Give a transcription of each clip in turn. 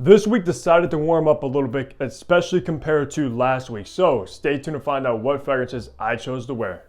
This week decided to warm up a little bit, especially compared to last week. So stay tuned to find out what fragrances I chose to wear.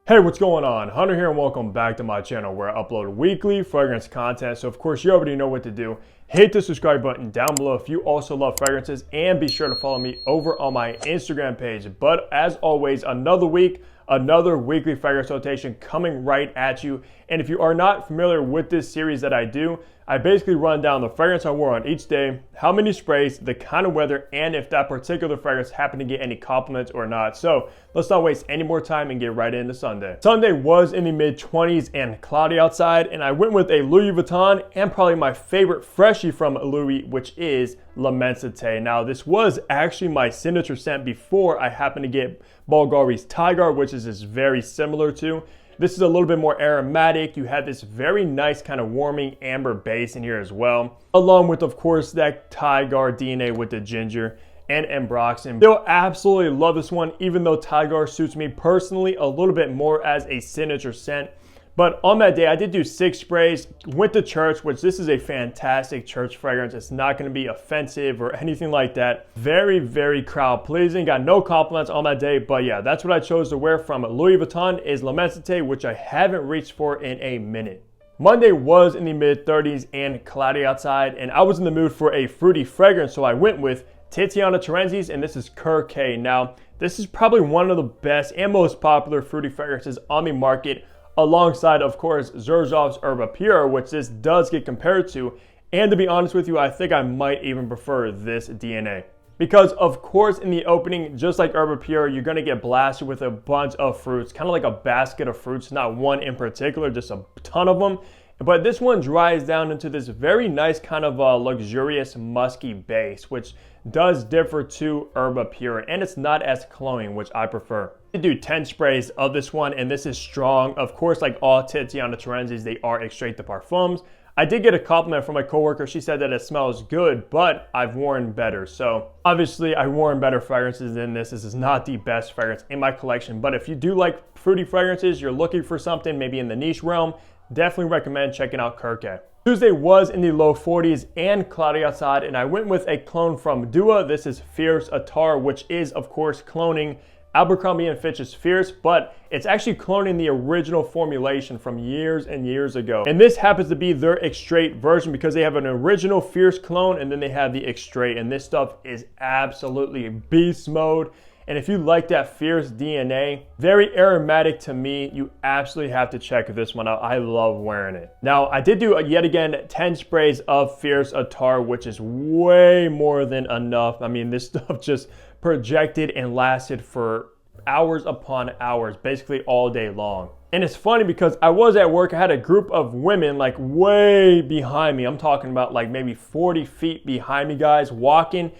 Hey, what's going on? Hunter here and welcome back to my channel where I upload weekly fragrance content. So of course you already know what to do. Hit the subscribe button down below if you also love fragrances, and be sure to follow me over on my Instagram page. But as always, another week, another weekly fragrance rotation coming right at you. And if you are not familiar with this series that I do, I basically run down the fragrance I wore on each day, how many sprays, the kind of weather, and if that particular fragrance happened to get any compliments or not. So let's not waste any more time and get right into Sunday. Sunday was in the mid-20s and cloudy outside, and I went with a Louis Vuitton and probably my favorite freshie from Louis, which is L'Immensité. Now this was actually my signature scent before I happened to get Bulgari's Tiger, which is very similar to. This is a little bit more aromatic. You have this very nice kind of warming amber base in here as well, along with, of course, that Tiger DNA with the ginger and ambroxan. Still absolutely love this one, even though Tiger suits me personally a little bit more as a signature scent. But on that day, I did do 6 sprays, went to church, which this is a fantastic church fragrance. It's not going to be offensive or anything like that. Very, very crowd pleasing. Got no compliments on that day, but yeah, that's what I chose to wear from Louis Vuitton is L'Immensité, which I haven't reached for in a minute. Monday was in the mid-30s and cloudy outside, and I was in the mood for a fruity fragrance, so I went with Tiziana Terenzi's, and this is Cœur K. Now, this is probably one of the best and most popular fruity fragrances on the market, alongside, of course, Xerjoff's Herbe Pure, which this does get compared to. And to be honest with you, I think I might even prefer this DNA. Because, of course, in the opening, just like Herbe Pure, you're going to get blasted with a bunch of fruits, kind of like a basket of fruits, not one in particular, just a ton of them. But this one dries down into this very nice kind of luxurious musky base, which does differ to Herbe Pure, and it's not as cloying, which I prefer. I do 10 sprays of this one, and this is strong. Of course, like all Tiziana Terenzi's, they are extrait de parfums. I did get a compliment from my coworker. She said that it smells good, but I've worn better. So obviously I've worn better fragrances than this. This is not the best fragrance in my collection, but if you do like fruity fragrances, you're looking for something maybe in the niche realm, definitely recommend checking out Cœur K. Tuesday was in the low 40s and cloudy outside, and I went with a clone from Dua. This is Fierce Attar, which is, of course, cloning Abercrombie & Fitch's Fierce, but it's actually cloning the original formulation from years and years ago. And this happens to be their extrait version because they have an original Fierce clone and then they have the extrait, and this stuff is absolutely beast mode. And if you like that Fierce DNA, very aromatic to me, you absolutely have to check this one out. I love wearing it. Now, I did do, yet again, 10 sprays of Fierce Attar, which is way more than enough. I mean, this stuff just projected and lasted for hours upon hours, basically all day long. And it's funny because I was at work, I had a group of women like way behind me. I'm talking about like maybe 40 feet behind me, guys, walking.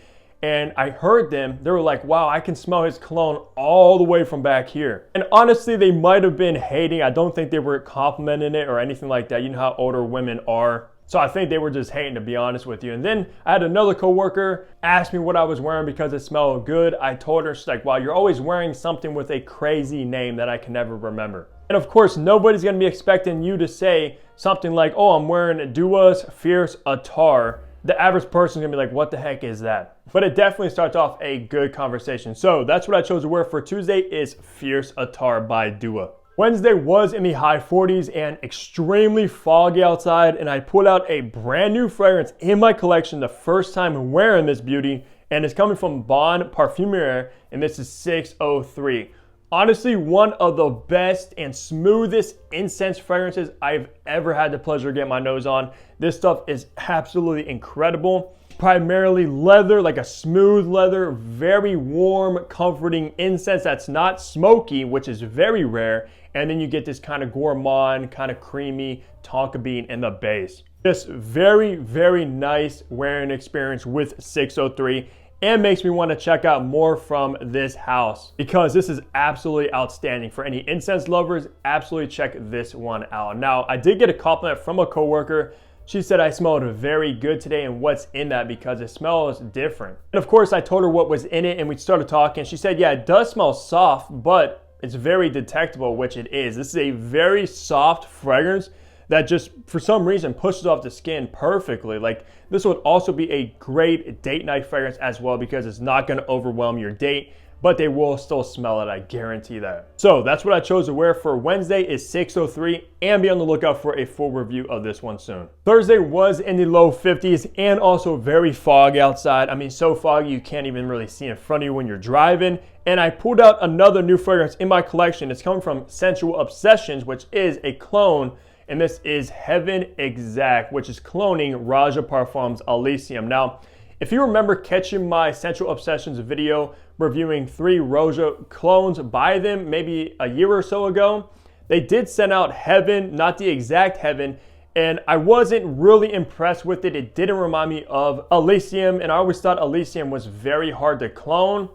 And I heard them, they were like, wow, I can smell his cologne all the way from back here. And honestly, they might have been hating. I don't think they were complimenting it or anything like that. You know how older women are. So I think they were just hating, to be honest with you. And then I had another coworker ask me what I was wearing because it smelled good. I told her, she's like, wow, you're always wearing something with a crazy name that I can never remember. And of course, nobody's gonna be expecting you to say something like, oh, I'm wearing Dua's Fierce Attar. The average person's gonna be like, what the heck is that? But it definitely starts off a good conversation. So that's what I chose to wear for Tuesday is Fierce Attar by Dua. Wednesday was in the high 40s and extremely foggy outside, and I pulled out a brand new fragrance in my collection, the first time wearing this beauty, and it's coming from Bon Parfumerie, and this is 603. Honestly, one of the best and smoothest incense fragrances I've ever had the pleasure to get my nose on. This stuff is absolutely incredible. Primarily leather, like a smooth leather, very warm, comforting incense that's not smoky, which is very rare. And then you get this kind of gourmand, kind of creamy tonka bean in the base. Just very, very nice wearing experience with 603. And makes me want to check out more from this house because this is absolutely outstanding. For any incense lovers, absolutely check this one out. Now, I did get a compliment from a coworker She said I smelled very good today and what's in that because it smells different. And of course I told her what was in it and we started talking. She said, yeah, it does smell soft, but it's very detectable, which it is. This is a very soft fragrance that just for some reason pushes off the skin perfectly. Like this would also be a great date night fragrance as well because it's not gonna overwhelm your date, but they will still smell it, I guarantee that. So that's what I chose to wear for Wednesday is 603, and be on the lookout for a full review of this one soon. Thursday was in the low 50s and also very foggy outside. I mean, so foggy you can't even really see in front of you when you're driving. And I pulled out another new fragrance in my collection. It's coming from Sensual Obsessions, which is a clone, and this is Heaven Exact, which is cloning Raja Parfums Elysium. Now, if you remember catching my Sensual Obsessions video reviewing 3 Roja clones by them maybe a year or so ago, they did send out Heaven, not the exact Heaven, and I wasn't really impressed with it. It didn't remind me of Elysium, and I always thought Elysium was very hard to clone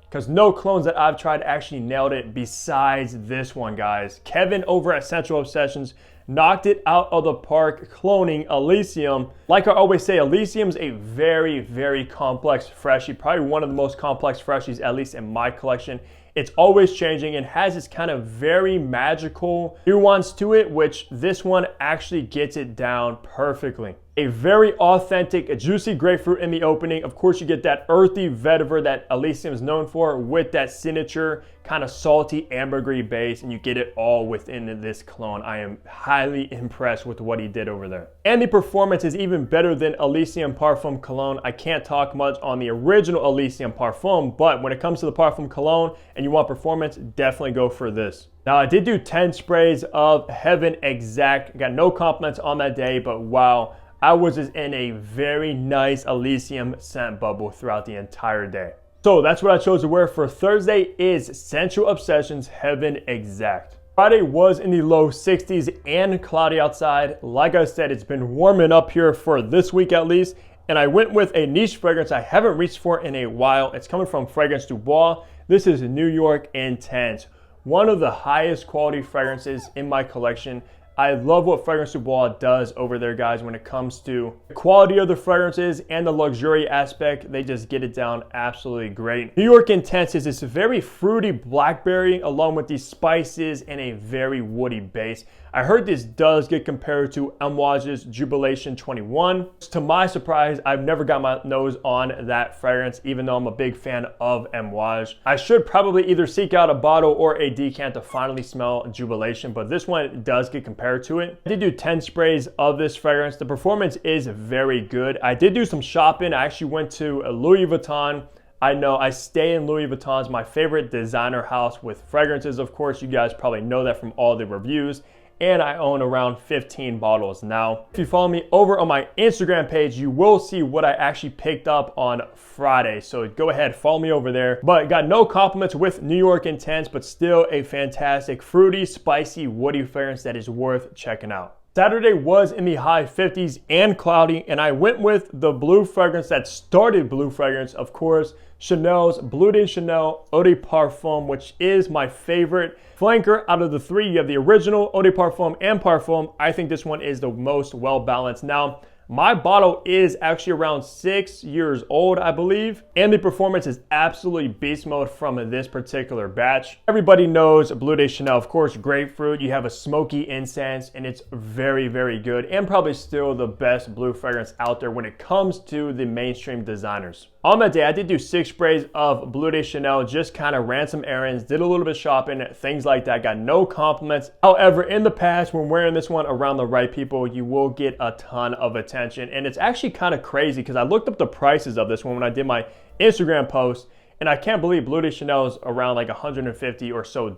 because no clones that I've tried actually nailed it besides this one, guys. Kevin over at Sensual Obsessions knocked it out of the park cloning Elysium. Like I always say, Elysium's a very, very complex freshie, probably one of the most complex freshies, at least in my collection. It's always changing and has this kind of very magical nuance to it, which this one actually gets it down perfectly. A very authentic, juicy grapefruit in the opening. Of course, you get that earthy vetiver that Elysium is known for with that signature kind of salty ambergris base, and you get it all within this cologne. I am highly impressed with what he did over there. And the performance is even better than Elysium Parfum Cologne. I can't talk much on the original Elysium Parfum, but when it comes to the Parfum Cologne and you want performance, definitely go for this. Now, I did do 10 sprays of Heaven Exact. Got no compliments on that day, but wow, I was just in a very nice Elysium scent bubble throughout the entire day. So that's what I chose to wear for Thursday is Sensual Obsessions Heaven Exact. Friday was in the low 60s and cloudy outside. Like I said, it's been warming up here for this week at least. And I went with a niche fragrance I haven't reached for in a while. It's coming from Fragrance Du Bois. This is New York Intense. One of the highest quality fragrances in my collection. I love what Fragrance Du Bois does over there, guys, when it comes to the quality of the fragrances and the luxury aspect. They just get it down absolutely great. New York Intense is this very fruity blackberry along with these spices and a very woody base. I heard this does get compared to Amouage's Jubilation 21. To my surprise, I've never got my nose on that fragrance, even though I'm a big fan of Amouage. I should probably either seek out a bottle or a decant to finally smell Jubilation, but this one does get compared to it. I did do 10 sprays of this fragrance. The performance is very good. I did do some shopping. I actually went to Louis Vuitton. I know I stay in Louis Vuitton. It's my favorite designer house with fragrances. Of course, you guys probably know that from all the reviews. And I own around 15 bottles now. If you follow me over on my Instagram page, you will see what I actually picked up on Friday. So go ahead, follow me over there. But got no compliments with New York Intense, but still a fantastic fruity, spicy, woody fragrance that is worth checking out. Saturday was in the high 50s and cloudy, and I went with the blue fragrance that started blue fragrance, of course, Chanel's Bleu de Chanel Eau de Parfum, which is my favorite flanker out of the 3. You have the original Eau de Parfum and Parfum. I think this one is the most well balanced. Now, my bottle is actually around 6 years old, I believe, and the performance is absolutely beast mode from this particular batch. Everybody knows Bleu de Chanel, of course, grapefruit. You have a smoky incense, and it's very, very good, and probably still the best blue fragrance out there when it comes to the mainstream designers. On that day, I did do 6 sprays of Bleu de Chanel, just kind of ran some errands, did a little bit of shopping, things like that. Got no compliments. However, in the past, when wearing this one around the right people, you will get a ton of attention. And it's actually kind of crazy because I looked up the prices of this one when I did my Instagram post, and I can't believe Bleu de Chanel is around like $150 or so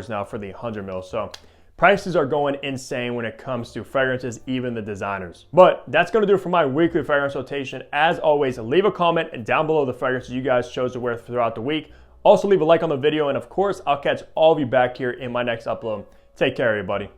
now for the 100 ml. So prices are going insane when it comes to fragrances, even the designers. But that's going to do it for my weekly fragrance rotation. As always, leave a comment down below the fragrances you guys chose to wear throughout the week. Also, leave a like on the video, and of course, I'll catch all of you back here in my next upload. Take care, everybody.